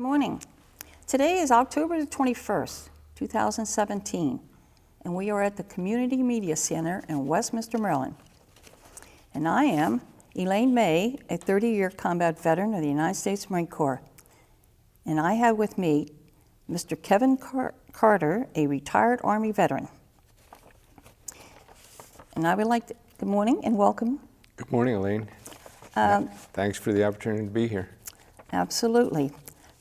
Good morning. Today is October the 21st, 2017, and we are at the Community Media Center in Westminster, Maryland. And I am Elaine May, a 30-year combat veteran of the United States Marine Corps. And I have with me Mr. Kevin Carter, a retired Army veteran. And I would like to, good morning and welcome. Good morning, Elaine. Thanks for the opportunity to be here. Absolutely.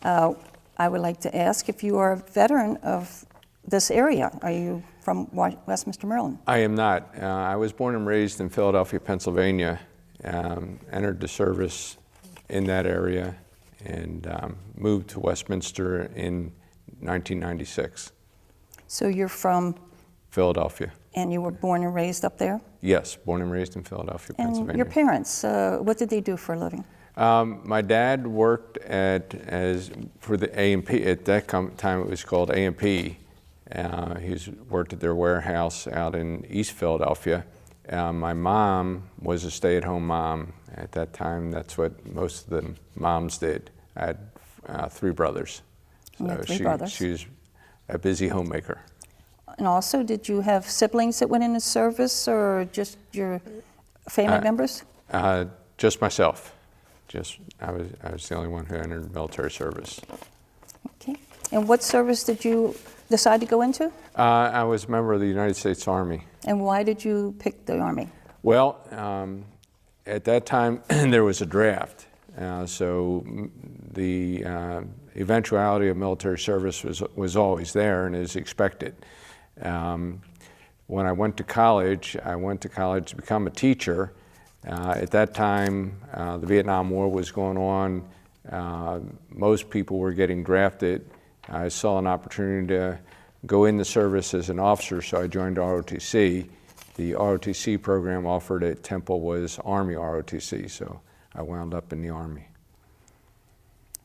I would like to ask if you are a veteran of this area. Are you from Westminster, Maryland? I am not. I was born and raised in Philadelphia, Pennsylvania, entered the service in that area, and moved to Westminster in 1996. So you're from Philadelphia. And you were born and raised up there? Yes, born and raised in Philadelphia, Pennsylvania. And your parents, what did they do for a living? My dad worked for the A&P. At that time, it was called A&P. He worked at their warehouse out in East Philadelphia. My mom was a stay-at-home mom. At that time, that's what most of the moms did. I had three brothers. So she was a busy homemaker. And also, did you have siblings that went into service, or just your family members? Just myself. I was the only one who entered military service. Okay. And what service did you decide to go into? I was a member of the United States Army. And why did you pick the Army? Well, at that time there was a draft, so the eventuality of military service was always there and is expected. When I went to college to become a teacher. At that time, the Vietnam War was going on. Most people were getting drafted. I saw an opportunity to go in the service as an officer, so I joined ROTC. The ROTC program offered at Temple was Army ROTC, so I wound up in the Army.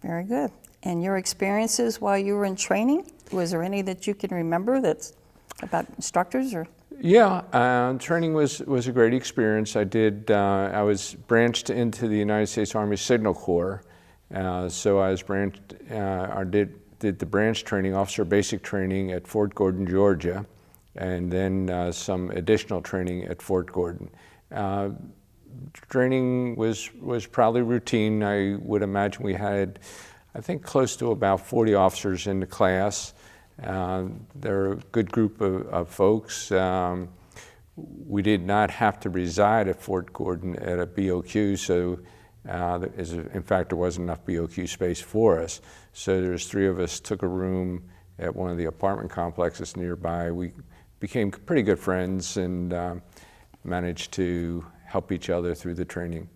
Very good. And your experiences while you were in training, was there any that you can remember that's about instructors or? Yeah, training was a great experience. I was branched into the United States Army Signal Corps, so I was did the branch training, officer basic training at Fort Gordon, Georgia, and then some additional training at Fort Gordon. Training was probably routine. I would imagine we had, I think, close to about 40 officers in the class. They're a good group of folks. We did not have to reside at Fort Gordon at a BOQ, so in fact there wasn't enough BOQ space for us. So there's three of us took a room at one of the apartment complexes nearby. We became pretty good friends and managed to help each other through the training.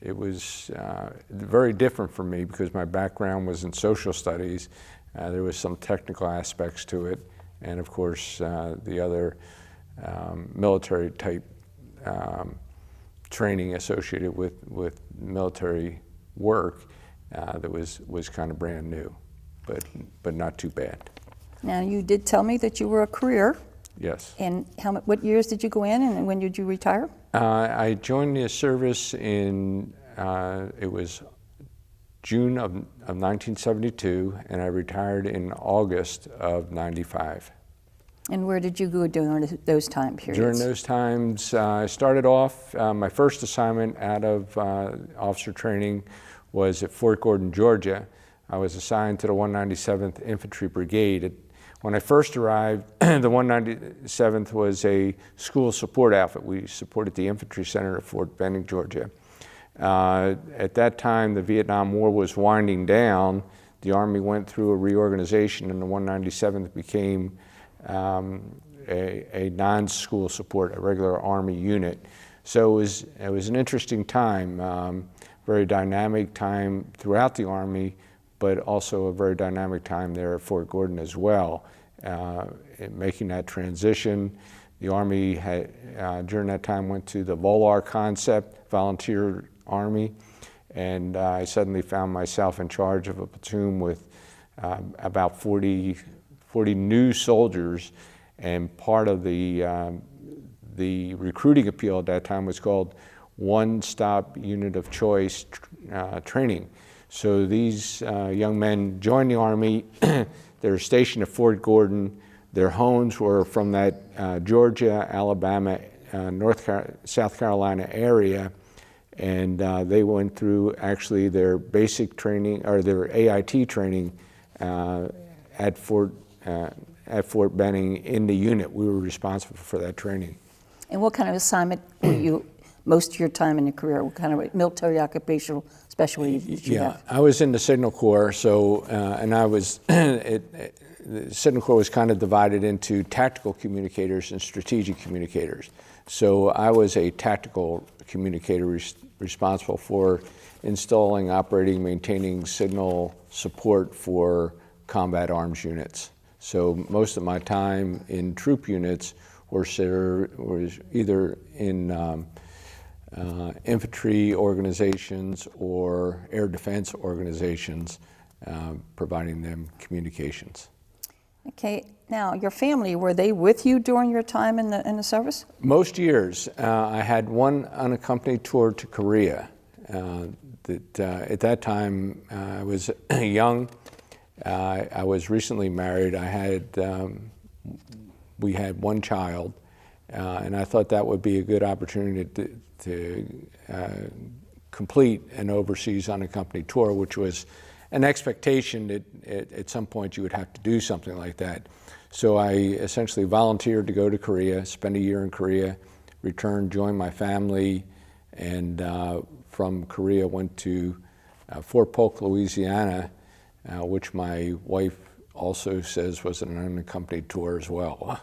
It was very different for me because my background was in social studies. There was some technical aspects to it, and of course the other military type training associated with military work that was kind of brand new, but not too bad. Now you did tell me that you were a career. Yes. And what years did you go in, and when did you retire? I joined the service in it was June of 1972, and I retired in August of 95. And where did you go during those time periods? During those times, I started off, my first assignment out of officer training was at Fort Gordon, Georgia. I was assigned to the 197th Infantry Brigade. When I first arrived, the 197th was a school support outfit. We supported the infantry center at Fort Benning, Georgia. At that time, the Vietnam War was winding down. The Army went through a reorganization, and the 197th became a non-school support, a regular Army unit. So it was an interesting time, very dynamic time throughout the Army, but also a very dynamic time there at Fort Gordon as well. In making that transition, the Army had, during that time, went to the VOLAR concept, Volunteer Army, and I suddenly found myself in charge of a platoon with about 40 new soldiers, and part of the recruiting appeal at that time was called One Stop Unit of Choice Training. So these young men joined the Army. They were stationed at Fort Gordon. Their homes were from that Georgia, Alabama, South Carolina area. And they went through actually their basic training, or their AIT training at Fort Benning in the unit. We were responsible for that training. And what kind of assignment were you most of your time in your career? What kind of military occupational specialties did you have? I was in the Signal Corps, so, and I was, the Signal Corps was kind of divided into tactical communicators and strategic communicators. So I was a tactical communicator responsible for installing, operating, maintaining signal support for combat arms units. So most of my time in troop units was either in infantry organizations or air defense organizations, providing them communications. Okay, now your family, were they with you during your time in the service? Most years. I had one unaccompanied tour to Korea. At that time, I was young. I was recently married. We had one child, and I thought that would be a good opportunity to complete an overseas unaccompanied tour, which was an expectation that at some point you would have to do something like that. So I essentially volunteered to go to Korea, spend a year in Korea, returned, joined my family, and from Korea went to Fort Polk, Louisiana, which my wife also says was an unaccompanied tour as well.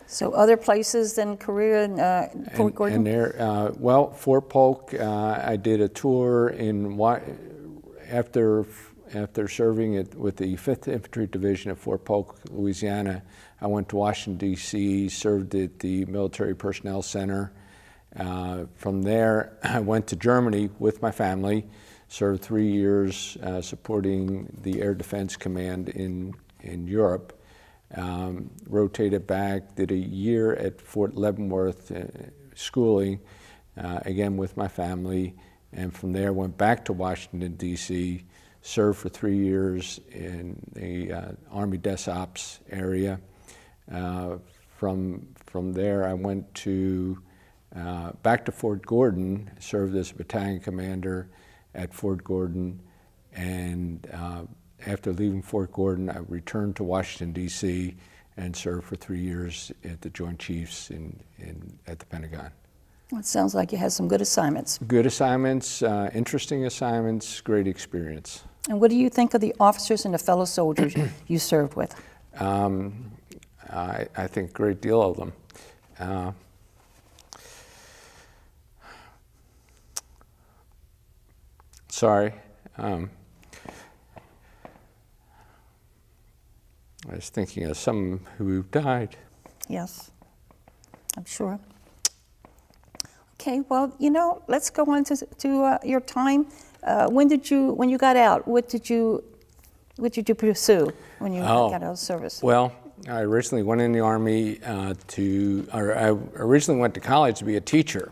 So other places than Korea and Fort Gordon? And there, well, Fort Polk, I did a tour after serving with the 5th Infantry Division at Fort Polk, Louisiana. I went to Washington, D.C., served at the Military Personnel Center. From there, I went to Germany with my family, served 3 years supporting the Air Defense Command in Europe. Rotated back, did a year at Fort Leavenworth schooling, again with my family, and from there went back to Washington, D.C., served for 3 years in the Army Desk Ops area. From there, I went back to Fort Gordon, served as a battalion commander at Fort Gordon, and after leaving Fort Gordon, I returned to Washington, D.C., and served for 3 years at the Joint Chiefs at the Pentagon. It sounds like you had some good assignments. Good assignments, interesting assignments, great experience. And what do you think of the officers and the fellow soldiers you served with? I think a great deal of them. Sorry. I was thinking of some who died. Yes, I'm sure. Okay, well, let's go on to your time. When you got out, what did you pursue when you got out of service? Well, I originally went in the Army I originally went to college to be a teacher.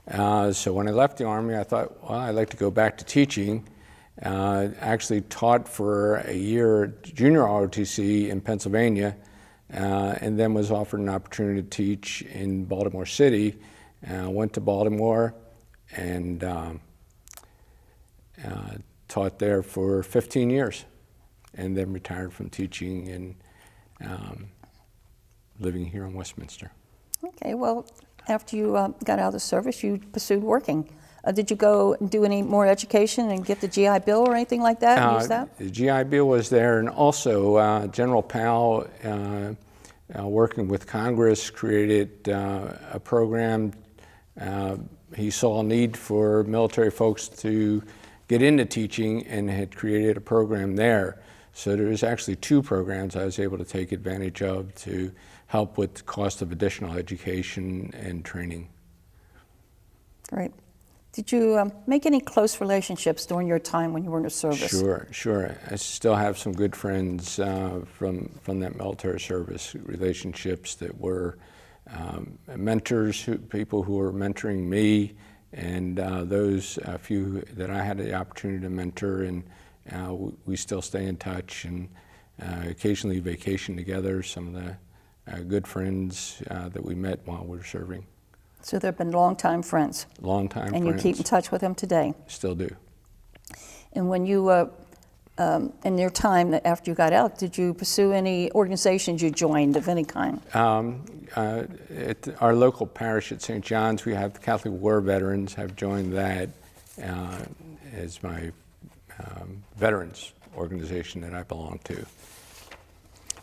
So when I left the Army, I thought, well, I'd like to go back to teaching. Actually taught for a year at junior ROTC in Pennsylvania, and then was offered an opportunity to teach in Baltimore City. Went to Baltimore and taught there for 15 years, and then retired from teaching and living here in Westminster. Okay, well, after you got out of the service, you pursued working. Did you go and do any more education and get the GI Bill or anything like that? And use that? The GI Bill was there, and also General Powell, working with Congress, created a program. He saw a need for military folks to get into teaching and had created a program there. So there was actually 2 programs I was able to take advantage of to help with the cost of additional education and training. Great. Did you make any close relationships during your time when you were in the service? Sure. I still have some good friends from that military service, relationships that were mentors, people who were mentoring me, And those few that I had the opportunity to mentor, and we still stay in touch and occasionally vacation together, some of the good friends that we met while we were serving. So they've been longtime friends. Longtime friends. And you keep in touch with them today. Still do. And when you, in your time after you got out, did you pursue any organizations you joined of any kind? At our local parish at St. John's, we have the Catholic War Veterans. I've joined that as my veterans organization that I belong to.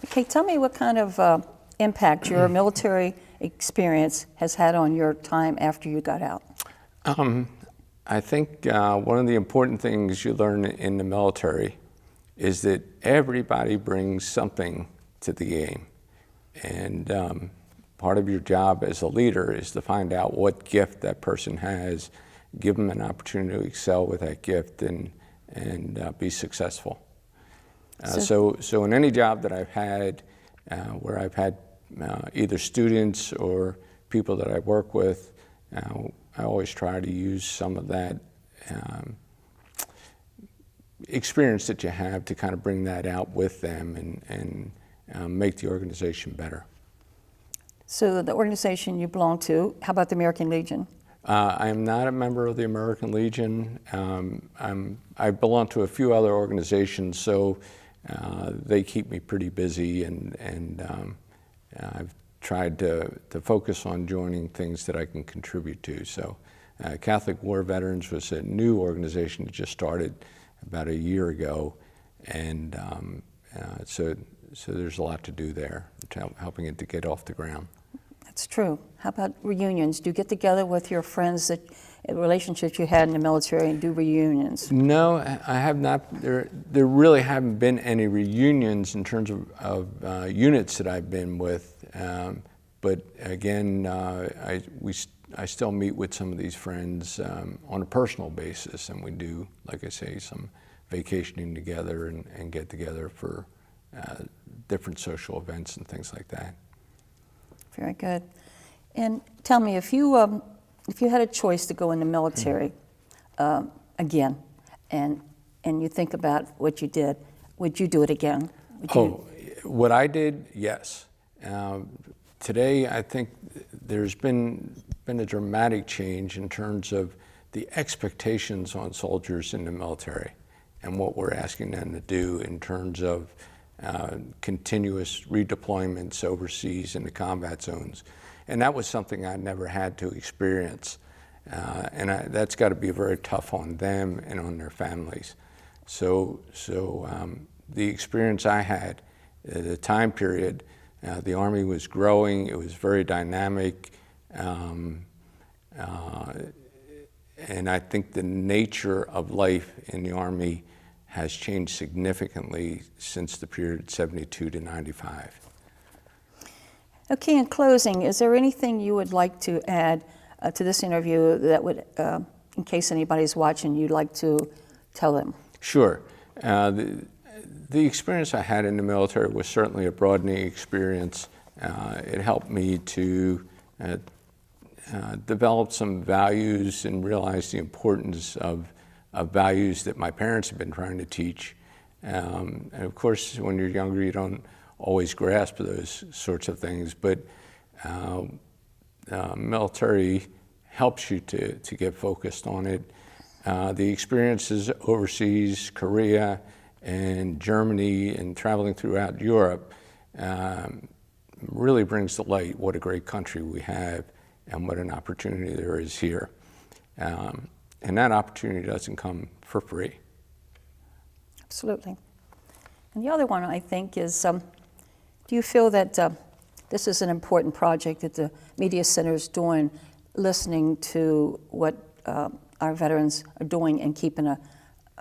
Okay, tell me what kind of impact your military experience has had on your time after you got out. I think one of the important things you learn in the military is that everybody brings something to the game. And part of your job as a leader is to find out what gift that person has, give them an opportunity to excel with that gift and be successful. So in any job that I've had where I've had either students or people that I work with, I always try to use some of that experience that you have to kind of bring that out with them and make the organization better. So the organization you belong to, how about the American Legion? I am not a member of the American Legion. I belong to a few other organizations, so they keep me pretty busy, and I've tried to focus on joining things that I can contribute to. So Catholic War Veterans was a new organization that just started about a year ago, and so there's a lot to do there, helping it to get off the ground. That's true. How about reunions? Do you get together with your friends that relationships you had in the military and do reunions? No, I have not. There really haven't been any reunions in terms of units that I've been with. But again, I still meet with some of these friends on a personal basis, and we do, like I say, some vacationing together and get together for different social events and things like that. Very good. And tell me, if you had a choice to go in the military again, and you think about what you did, would you do it again? What I did, yes. Today, I think there's been a dramatic change in terms of the expectations on soldiers in the military and what we're asking them to do in terms of continuous redeployments overseas in the combat zones. And that was something I never had to experience. And that's got to be very tough on them and on their families. So the experience I had, the time period, the Army was growing, it was very dynamic, and I think the nature of life in the Army has changed significantly since the period 72 to 95. Okay, in closing, is there anything you would like to add to this interview that would, in case anybody's watching, you'd like to tell them? Sure. The experience I had in the military was certainly a broadening experience. It helped me to develop some values and realize the importance of values that my parents have been trying to teach. And of course, when you're younger, you don't always grasp those sorts of things, but military helps you to get focused on it. The experiences overseas, Korea and Germany, and traveling throughout Europe really brings to light what a great country we have and what an opportunity there is here. And that opportunity doesn't come for free. Absolutely. And the other one, I think, is do you feel that this is an important project that the Media Center is doing, listening to what our veterans are doing and keeping a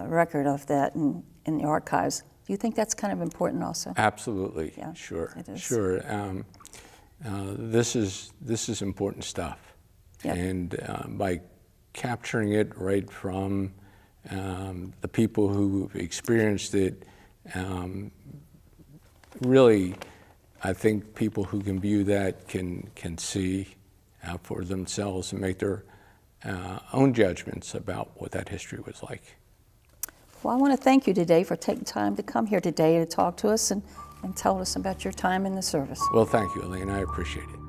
record of that in the archives? Do you think that's kind of important also? Absolutely. Yeah, Sure. it is. Sure. This is important stuff. Yep. And by capturing it right from the people who've experienced it, really, I think people who can view that can see for themselves and make their own judgments about what that history was like. Well, I want to thank you today for taking time to come here today to talk to us and tell us about your time in the service. Well, thank you, Elaine. I appreciate it.